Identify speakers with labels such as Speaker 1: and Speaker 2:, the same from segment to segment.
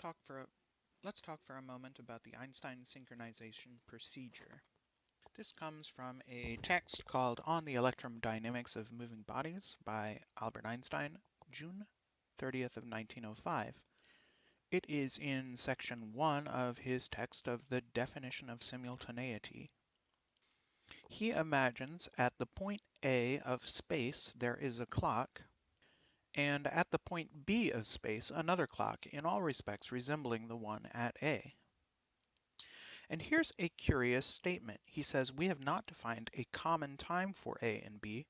Speaker 1: talk for a moment about the Einstein Synchronization Procedure. This comes from a text called On the Electrodynamics of Moving Bodies by Albert Einstein, June 30th of 1905. It is in section 1 of his text of the definition of simultaneity. He imagines at the point A of space there is a clock, and at the point B of space another clock, in all respects resembling the one at A. And here's a curious statement. He says, we have not defined a common time for A and B,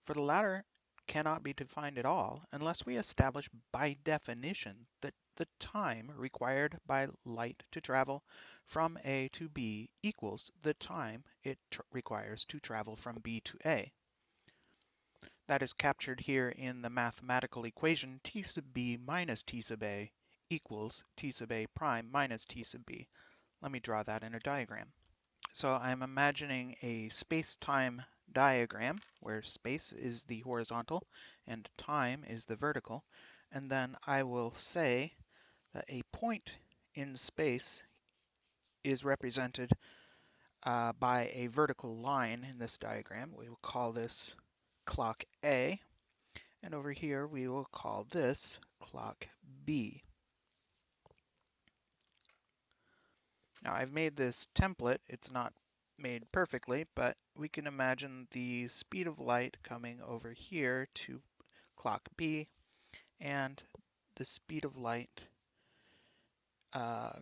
Speaker 1: for the latter cannot be defined at all unless we establish by definition that the time required by light to travel from A to B equals the time it requires to travel from B to A. That is captured here in the mathematical equation T sub B minus T sub A equals T sub A prime minus T sub B. Let me draw that in a diagram. So I'm imagining a space-time diagram where space is the horizontal and time is the vertical. And then I will say that a point in space is represented by a vertical line in this diagram. We will call this clock A. And over here we will call this clock B. Now I've made this template. It's not made perfectly, but we can imagine the speed of light coming over here to clock B and the speed of light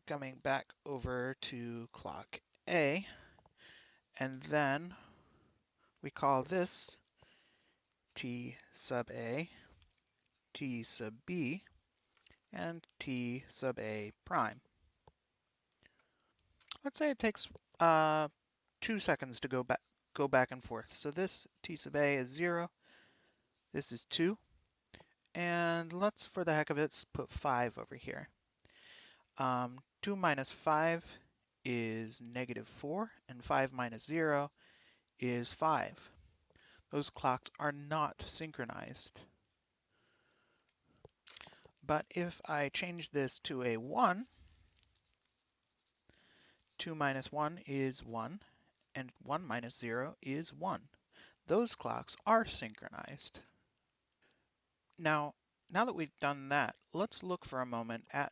Speaker 1: coming back over to clock A. And then we call this T sub A, T sub B, and T sub A prime. Let's say it takes 2 seconds to go back and forth. So this T sub A is 0, this is 2, and let's, for the heck of it, put 5 over here. 2 minus 5 is negative 4, and 5 minus 0 is 5. Those clocks are not synchronized. But if I change this to a 1, 2 minus 1 is 1, and 1 minus 0 is 1. Those clocks are synchronized. Now that we've done that, let's look for a moment at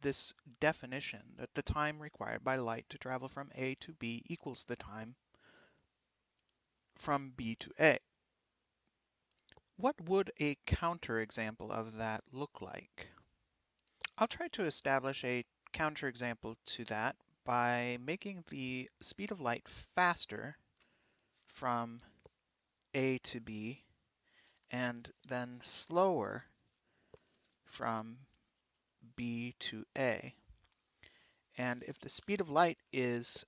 Speaker 1: this definition that the time required by light to travel from A to B equals the time from B to A. What would a counterexample of that look like? I'll try to establish a counterexample to that by making the speed of light faster from A to B and then slower from B to A. And if the speed of light is,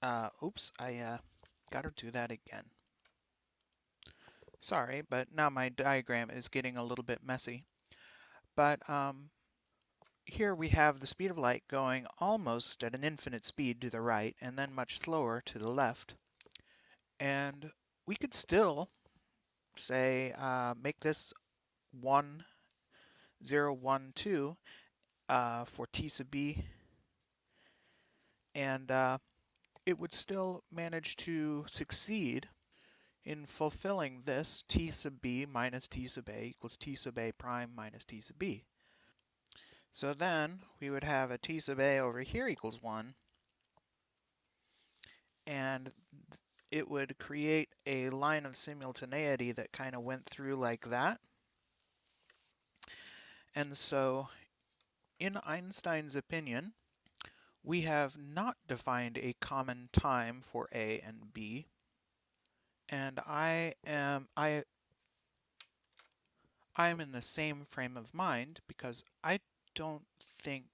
Speaker 1: I gotta do that again. Sorry, but now my diagram is getting a little bit messy. But here we have the speed of light going almost at an infinite speed to the right and then much slower to the left. And we could still say make this 1, 0, 1, 2 for T sub B, and it would still manage to succeed in fulfilling this T sub B minus T sub A equals T sub A prime minus T sub B. So then we would have a T sub A over here equals 1, and it would create a line of simultaneity that kind of went through like that. And so in Einstein's opinion, we have not defined a common time for A and B, and I am in the same frame of mind because I don't think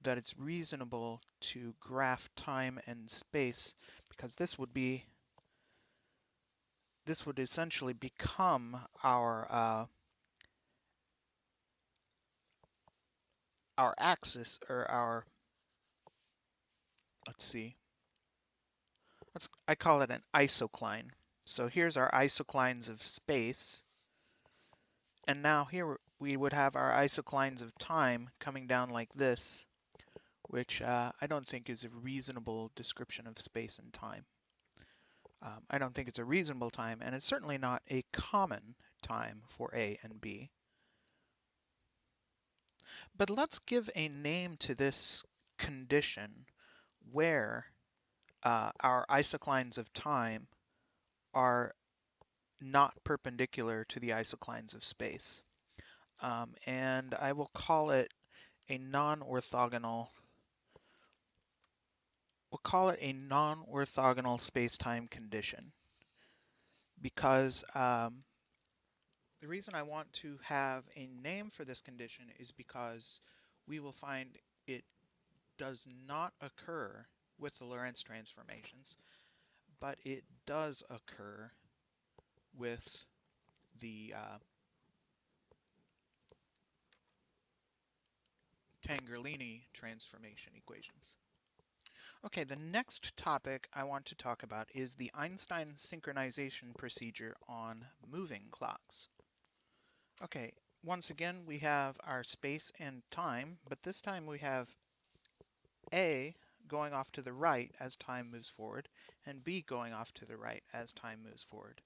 Speaker 1: that it's reasonable to graph time and space, because this would essentially become our axis, or our, let's see, I call it an isocline. So here's our isoclines of space, and now here we would have our isoclines of time coming down like this, which I don't think is a reasonable description of space and time. I don't think it's a reasonable time, and it's certainly not a common time for A and B. But let's give a name to this condition where our isoclines of time are not perpendicular to the isoclines of space. And I will call it a non-orthogonal space-time condition, because the reason I want to have a name for this condition is because we will find it does not occur with the Lorentz transformations, but it does occur with the Tangerlini transformation equations. Okay, the next topic I want to talk about is the Einstein synchronization procedure on moving clocks. Okay, once again, we have our space and time, but this time we have A going off to the right as time moves forward, and B going off to the right as time moves forward.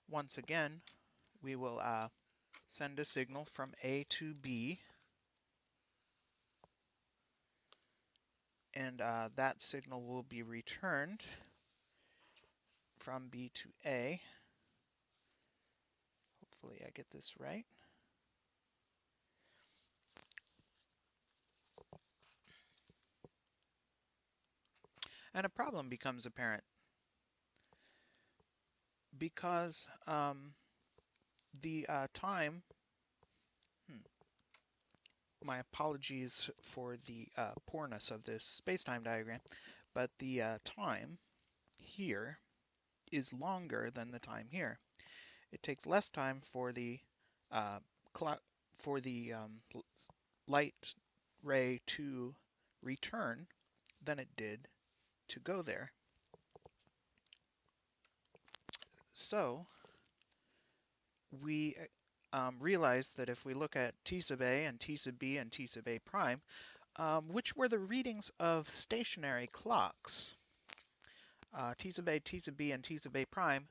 Speaker 1: Once again, we will send a signal from A to B, and that signal will be returned from B to A. Hopefully I get this right. And a problem becomes apparent because the time, my apologies for the poorness of this space-time diagram, but the time here is longer than the time here. It takes less time for the uh, light ray to return than it did to go there. So we realize that if we look at T sub A and T sub B and T sub A prime, which were the readings of stationary clocks, T sub A, T sub B, and T sub A prime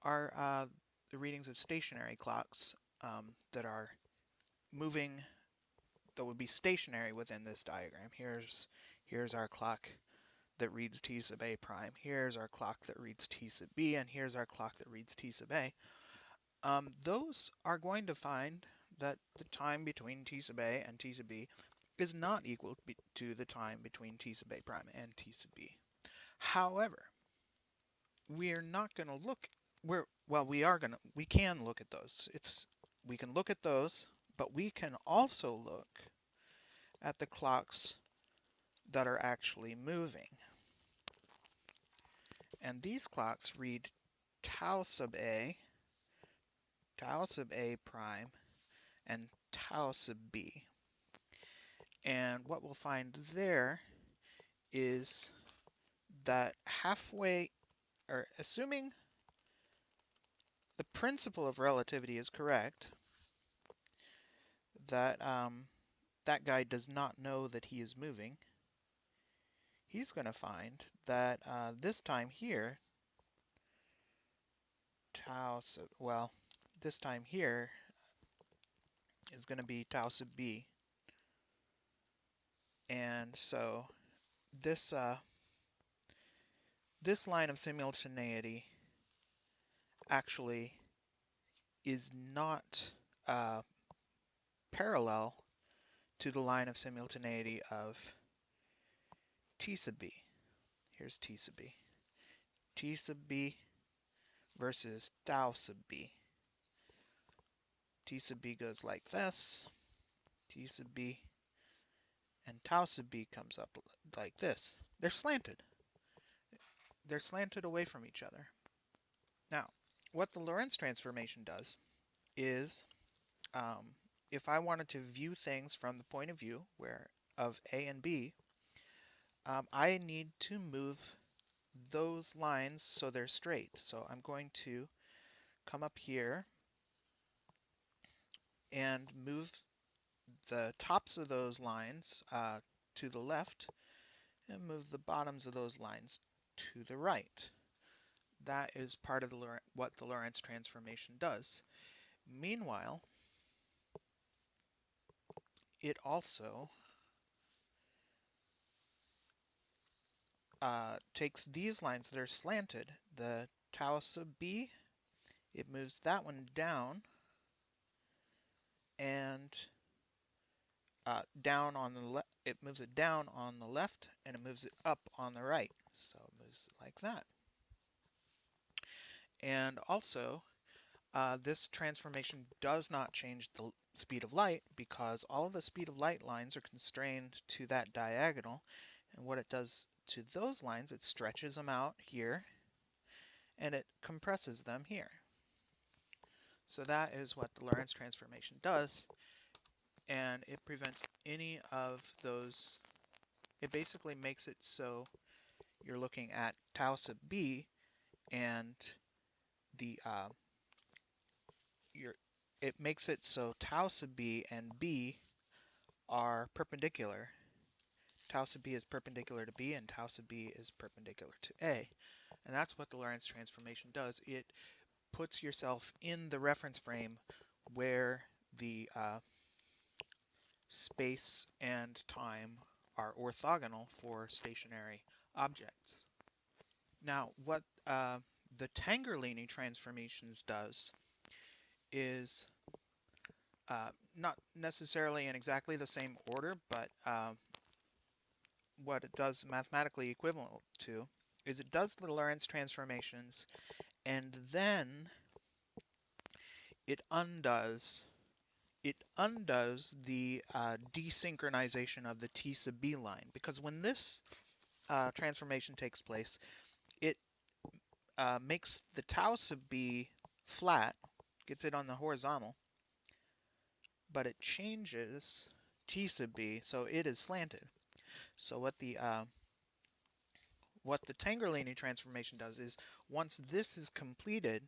Speaker 1: are the readings of stationary clocks that are moving, that would be stationary within this diagram. Here's our clock that reads T sub A prime. Here's our clock that reads T sub B, and here's our clock that reads T sub A. Those are going to find that the time between T sub A and T sub B is not equal to the time between T sub A prime and T sub B. However, we're not going to look, we can look at those. We can look at those, but we can also look at the clocks that are actually moving. And these clocks read tau sub A prime, and tau sub B. And what we'll find there is that halfway, or assuming the principle of relativity is correct, that that guy does not know that he is moving, he's going to find that this time here, this time here is going to be tau sub B. And so this this line of simultaneity actually is not parallel to the line of simultaneity of T sub B. Here's T sub B. T sub B versus tau sub B. T sub B goes like this, T sub B, and tau sub B comes up like this. They're slanted. They're slanted away from each other. Now, what the Lorentz transformation does is, if I wanted to view things from the point of view of A and B, I need to move those lines so they're straight. So I'm going to come up here and move the tops of those lines to the left and move the bottoms of those lines to the right. That is part of what the Lorentz transformation does. Meanwhile, it also takes these lines that are slanted, the tau sub b, it moves that one down and down on the left. It moves it down on the left and it moves it up on the right. So it moves it like that. And also, this transformation does not change the speed of light because all of the speed of light lines are constrained to that diagonal. And what it does to those lines, it stretches them out here and it compresses them here. So that is what the Lorentz transformation does. And it prevents any of those. It basically makes it so you're looking at tau sub b and the it makes it so tau sub b and b are perpendicular. Tau sub b is perpendicular to b and tau sub b is perpendicular to a. And that's what the Lorentz transformation does. It puts yourself in the reference frame where the space and time are orthogonal for stationary objects. Now, what the Tangerlini transformations does is not necessarily in exactly the same order, but what it does mathematically equivalent to is it does the Lorentz transformations and then it undoes the desynchronization of the T sub b line, because when this transformation takes place, it makes the tau sub b flat, gets it on the horizontal, but it changes T sub b so it is slanted. So what the Tangerlini transformation does is once this is completed,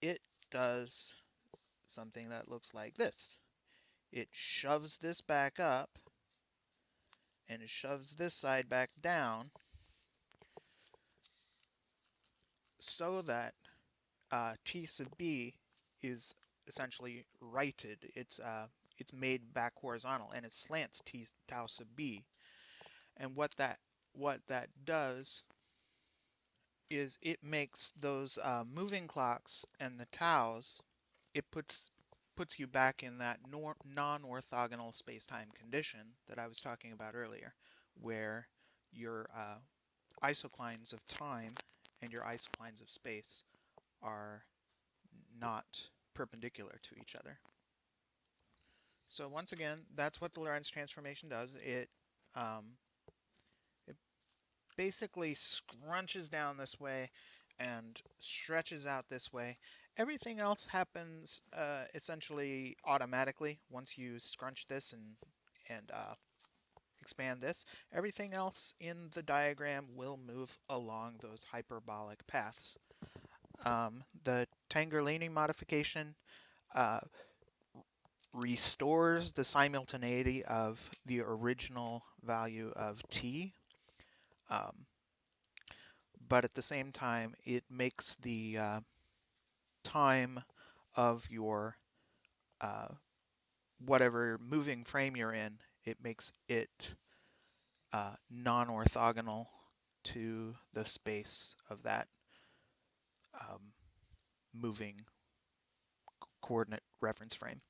Speaker 1: it does something that looks like this. It shoves this back up and it shoves this side back down so that T sub b is essentially righted. It's made back horizontal and it slants tau sub b. And what that does is it makes those moving clocks and the taus, it puts you back in that non-orthogonal space-time condition that I was talking about earlier, where your isoclines of time and your isoclines of space are not perpendicular to each other. So once again, that's what the Lorentz transformation does. It basically scrunches down this way and stretches out this way. Everything else happens essentially automatically once you scrunch this and expand this. Everything else in the diagram will move along those hyperbolic paths. The Tangerlini modification restores the simultaneity of the original value of t, but at the same time it makes the time of your whatever moving frame you're in, it makes it non-orthogonal to the space of that moving coordinate reference frame.